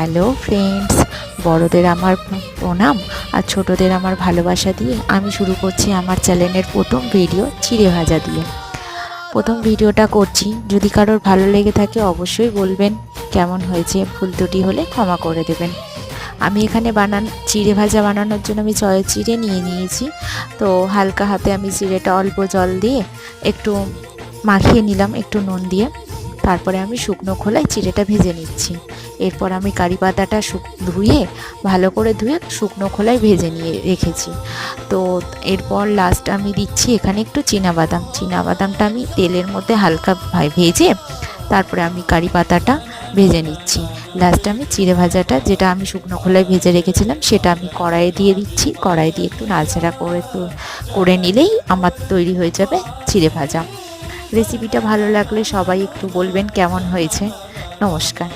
Hello friends, বড়দের আমার প্রণাম আর ছোটদের আমার ভালোবাসা দিয়ে আমি শুরু করছি আমার চ্যানেলের প্রথম ভিডিও চিড়ে ভাজা দিয়ে। প্রথম ভিডিওটা করছি, যদি কারোর ভালো লেগে থাকে অবশ্যই বলবেন কেমন হয়েছে, ভুল ত্রুটি হলে ক্ষমা করে দেবেন। আমি এখানে চিড়ে ভাজা বানানোর জন্য আমি চিড়ে নিয়ে নিয়েছি। তো হালকা হাতে আমি চিড়েটা অল্প জল দিয়ে একটু মাখিয়ে নিলাম একটু নুন দিয়ে। তারপরে আমি শুকনো খোলায় চিড়েটা ভেজে নিচ্ছি। এরপর আমি কারি পাতাটা ভালো করে ধুয়ে শুকনো খোলায় ভেজে নিয়ে রেখেছি। তো এরপর লাস্ট আমি দিচ্ছি এখানে একটু চীনাবাদামটা আমি তেলের মধ্যে হালকা ভেজে তারপরে আমি কারি পাতাটা ভেজে নিচ্ছি। লাস্টে আমি চিড়ে ভাজাটা যেটা আমি শুকনো খোলায় ভেজে রেখেছিলাম সেটা আমি কড়াইয়ে দিয়ে দিচ্ছি। কড়াই দিয়ে একটু নাড়াচাড়া করে নিলেই আমার তৈরি হয়ে যাবে চিড়ে ভাজা। রেসিপিটা ভালো লাগলে সবাই একটু বলবেন কেমন হয়েছে। নমস্কার।